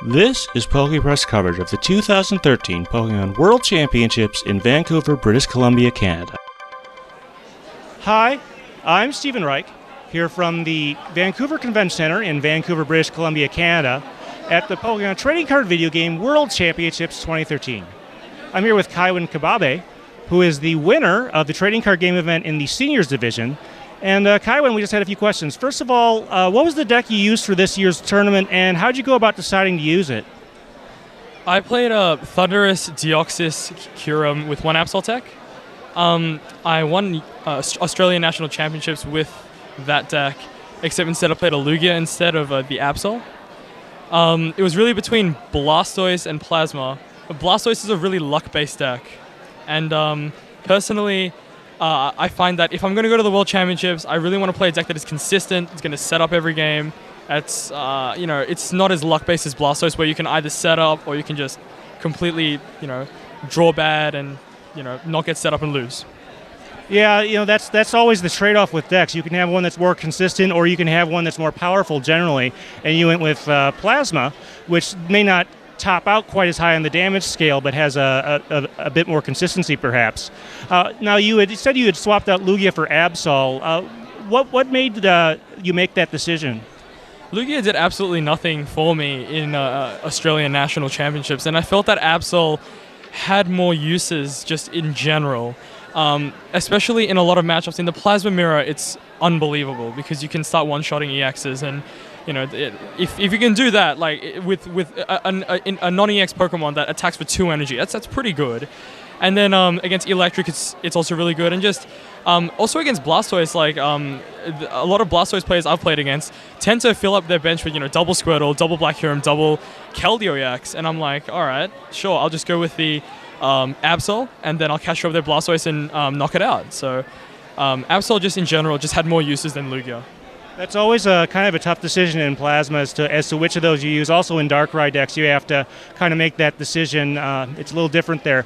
This is PokePress coverage of the 2013 Pokemon World Championships in Vancouver, British Columbia, Canada. Hi, I'm Stephen Reich, here from the Vancouver Convention Center in Vancouver, British Columbia, Canada, at the Pokemon Trading Card Video Game World Championships 2013. I'm here with Kaiwan Kababe, who is the winner of the Trading Card Game event in the Seniors Division. And Kaiwan, we just had a few questions. First of all, what was the deck you used for this year's tournament, and how did you go about deciding to use it? I played a Thunderous Deoxys Kyurem with one Absol tech. I won Australian National Championships with that deck, except instead I played a Lugia instead of the Absol. It was really between Blastoise and Plasma. Blastoise is a really luck-based deck, and personally, I find that if I'm going to go to the World Championships, I really want to play a deck that is consistent. It's going to set up every game. It's it's not as luck-based as Blastoise, where you can either set up or you can just completely, draw bad and, not get set up and lose. Yeah, that's always the trade-off with decks. You can have one that's more consistent, or you can have one that's more powerful generally. And you went with Plasma, which may not top out quite as high on the damage scale, but has a bit more consistency, perhaps. Now, you had said you had swapped out Lugia for Absol. What made you make that decision? Lugia did absolutely nothing for me in Australian National Championships, and I felt that Absol had more uses just in general, especially in a lot of matchups. In the Plasma Mirror, it's unbelievable because you can start one-shotting EXs, and if you can do that, like with a non-EX Pokemon that attacks for 2 energy, that's pretty good. And then against Electric, it's also really good. And just also against Blastoise, like a lot of Blastoise players I've played against tend to fill up their bench with double Squirtle, double Black Kyurem, double Keldeo EX, and I'm like, all right, sure, I'll just go with the Absol, and then I'll catch up their Blastoise and knock it out. So Absol just in general just had more uses than Lugia. That's always a kind of a tough decision in Plasma as to which of those you use. Also in Darkrai decks, you have to kind of make that decision. It's a little different there.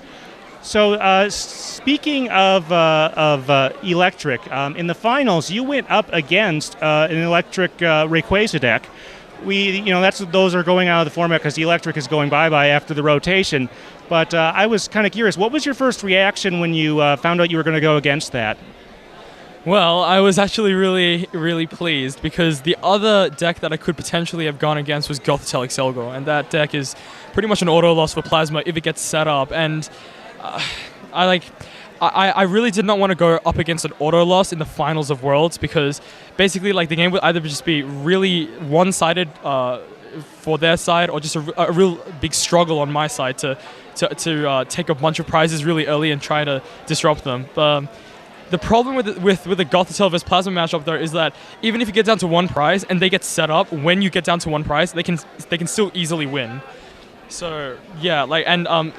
So speaking of Electric, in the finals, you went up against an Electric Rayquaza deck. Those are going out of the format because the Electric is going bye-bye after the rotation. But I was kind of curious, what was your first reaction when you found out you were going to go against that? Well, I was actually really, really pleased because the other deck that I could potentially have gone against was Gothitelle Excelgor, and that deck is pretty much an auto loss for Plasma if it gets set up. And I really did not want to go up against an auto loss in the finals of Worlds because basically, like, the game would either just be really one-sided for their side, or just a real big struggle on my side to take a bunch of prizes really early and try to disrupt them. The problem with the Gothitelle vs Plasma matchup, though, is that even if you get down to one prize and they get set up when you get down to one prize, they can still easily win. So yeah,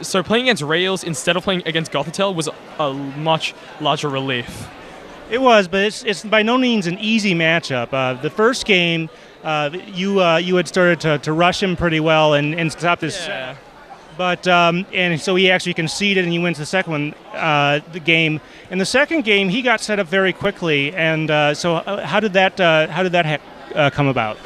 so playing against Rails instead of playing against Gothitelle was a much larger relief. It was, but it's by no means an easy matchup. The first game, you had started to rush him pretty well and stop this. Yeah. But and so he actually conceded, and he wins the second one, the game. In the second game, he got set up very quickly, and so how did that come about?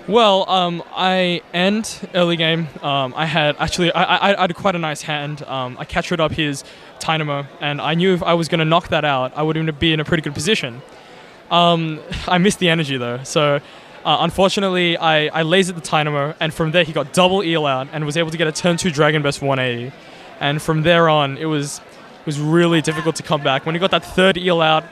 Well, I end early game. I had quite a nice hand. I captured up his Tynamo, and I knew if I was going to knock that out, I would be in a pretty good position. I missed the energy though, so. Unfortunately, I lasered the Tynamo, and from there he got double eel out and was able to get a turn 2 Dragon Burst for 180. And from there on, it was really difficult to come back. When he got that third eel out,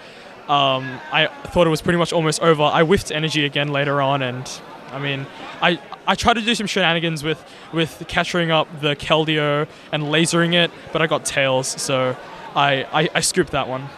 I thought it was pretty much almost over. I whiffed energy again later on, and I mean, I tried to do some shenanigans with capturing up the Keldeo and lasering it, but I got tails, so I scooped that one.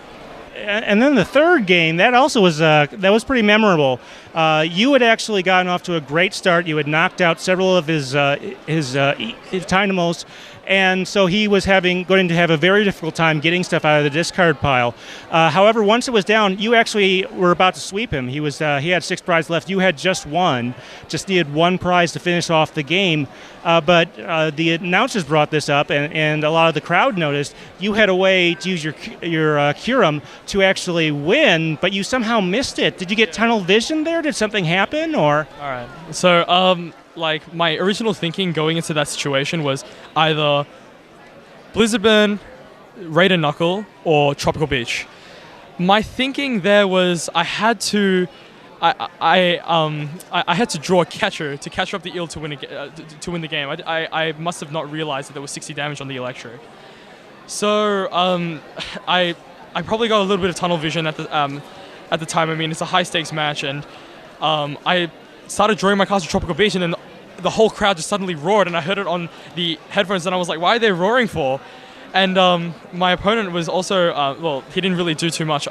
And then the third game, that also was pretty memorable. You had actually gotten off to a great start. You had knocked out several of his Dynamos, and so he was going to have a very difficult time getting stuff out of the discard pile. However, once it was down, you actually were about to sweep him. He had 6 prizes left. You had just 1. Just needed 1 prize to finish off the game. But the announcers brought this up, and a lot of the crowd noticed you had a way to use your Kyurem to actually win, but you somehow missed it. Did you get tunnel vision there? Did something happen, or? All right. So like my original thinking going into that situation was either Blizzard Burn, Raid and Knuckle, or Tropical Beach. My thinking there was I had to draw a catcher to catch up the eel to win the game. I must have not realized that there was 60 damage on the electric. So I probably got a little bit of tunnel vision at the time. I mean, it's a high stakes match, and I started drawing my cards to Tropical Beach, and then the whole crowd just suddenly roared, and I heard it on the headphones, and I was like, why are they roaring for? And my opponent was also, he didn't really do too much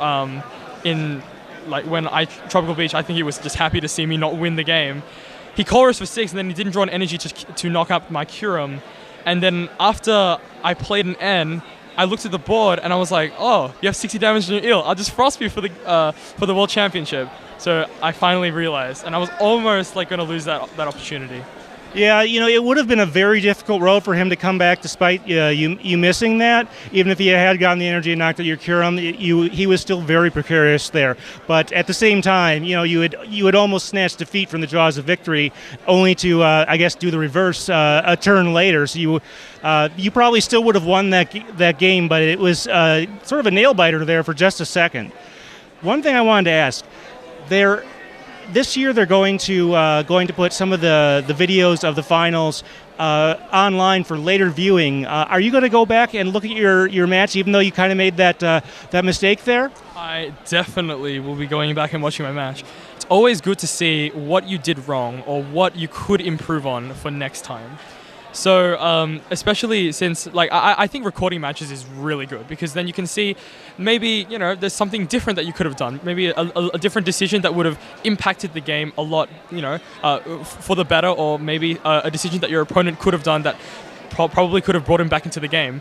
in, like, when I Tropical Beach. I think he was just happy to see me not win the game. He chorused for 6, and then he didn't draw an energy to knock up my Curum. And then after I played an N, I looked at the board, and I was like, oh, you have 60 damage on your eel. I'll just Frost you for the World Championship. So I finally realized, and I was almost like going to lose that opportunity. Yeah, it would have been a very difficult road for him to come back despite you missing that. Even if he had gotten the energy and knocked out your Curum, he was still very precarious there. But at the same time, you had almost snatched defeat from the jaws of victory, only to I guess do the reverse a turn later. So you probably still would have won that game, but it was sort of a nail biter there for just a second. One thing I wanted to ask, this year they're going to put some of the videos of the finals online for later viewing. Are you going to go back and look at your match, even though you kind of made that mistake there? I definitely will be going back and watching my match. It's always good to see what you did wrong or what you could improve on for next time. So especially since, like, I think recording matches is really good, because then you can see maybe, there's something different that you could have done. Maybe a different decision that would have impacted the game a lot, for the better, or maybe a decision that your opponent could have done that probably could have brought him back into the game.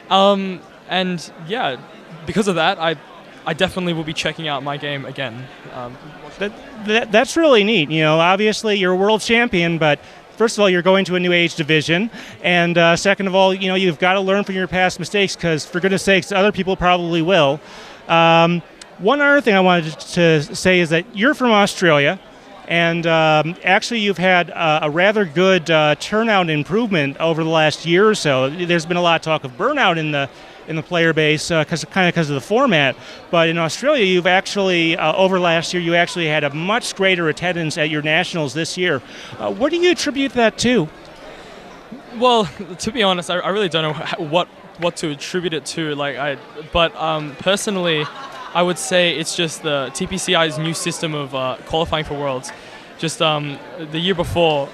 And yeah, because of that, I definitely will be checking out my game again. That's really neat. Obviously you're a world champion, but first of all, you're going to a new age division, and second of all, you've got to learn from your past mistakes, because for goodness sakes, other people probably will. One other thing I wanted to say is that you're from Australia, and actually you've had a rather good turnout improvement over the last year or so. There's been a lot of talk of burnout in the player base because of the format. But in Australia, you've actually, over last year, you actually had a much greater attendance at your nationals this year. What do you attribute that to? Well, to be honest, I really don't know what to attribute it to. But personally, I would say it's just the TPCI's new system of qualifying for Worlds. Just the year before,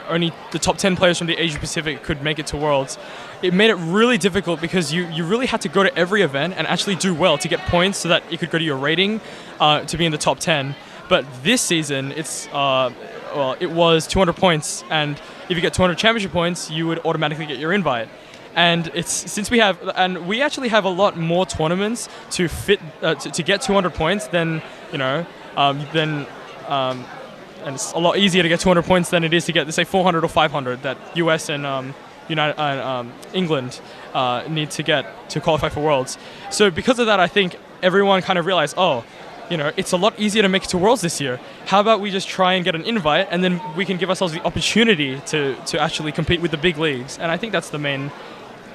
only the top 10 players from the Asia Pacific could make it to Worlds. It made it really difficult because you really had to go to every event and actually do well to get points so that you could go to your rating to be in the top 10. But this season, it was 200 points, and if you get 200 championship points, you would automatically get your invite. And we actually have a lot more tournaments to fit to get 200 points than and it's a lot easier to get 200 points than it is to get, say, 400 or 500 that US and England need to get to qualify for Worlds. So because of that, I think everyone kind of realized, it's a lot easier to make it to Worlds this year. How about we just try and get an invite, and then we can give ourselves the opportunity to actually compete with the big leagues. And I think that's the main,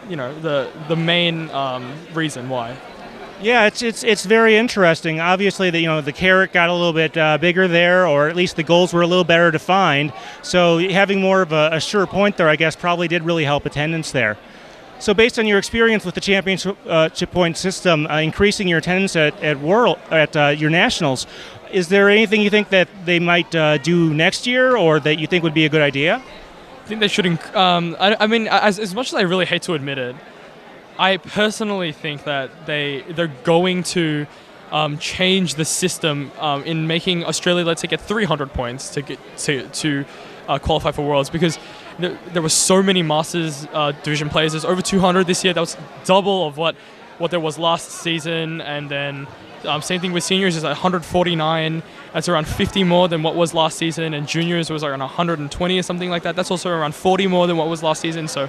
the main reason why. Yeah, it's very interesting. Obviously, the carrot got a little bit bigger there, or at least the goals were a little better defined. So having more of a sure point there, I guess, probably did really help attendance there. So based on your experience with the championship point system, increasing your attendance at your nationals, is there anything you think that they might do next year, or that you think would be a good idea? I think they should. As much as I really hate to admit it, I personally think that they're going to change the system in making Australia, let's say, get 300 points to get to qualify for Worlds, because there were so many Masters division players. There's over 200 this year. That was double of what there was last season, and then same thing with seniors is 149. That's around 50 more than what was last season, and juniors was around 120 or something like that. That's also around 40 more than what was last season. So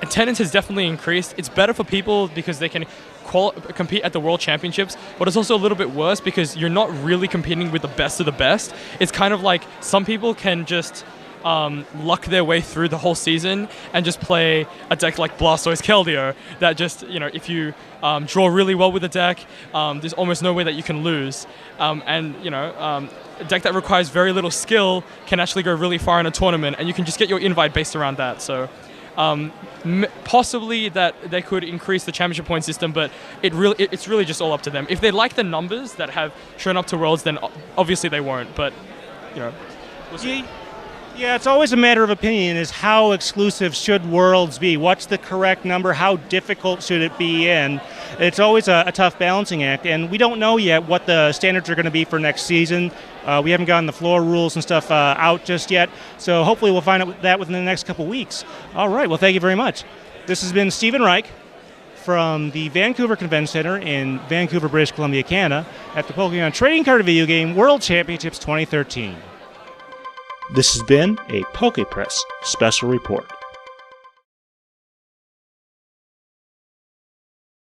attendance has definitely increased. It's better for people because they can compete at the World Championships, but it's also a little bit worse because you're not really competing with the best of the best. It's kind of like some people can just luck their way through the whole season and just play a deck like Blastoise Keldeo that just, if you draw really well with the deck, there's almost no way that you can lose. A deck that requires very little skill can actually go really far in a tournament, and you can just get your invite based around that. So possibly that they could increase the championship point system, but it's really just all up to them. If they like the numbers that have shown up to Worlds, then obviously they won't, but we'll see. Yeah, it's always a matter of opinion, is how exclusive should Worlds be? What's the correct number? How difficult should it be? And it's always a tough balancing act, and we don't know yet what the standards are going to be for next season. We haven't gotten the floor rules and stuff out just yet, so hopefully we'll find out that within the next couple weeks. All right, well, thank you very much. This has been Stephen Reich from the Vancouver Convention Center in Vancouver, British Columbia, Canada, at the Pokemon Trading Card Video Game World Championships 2013. This has been a PokePress Special Report.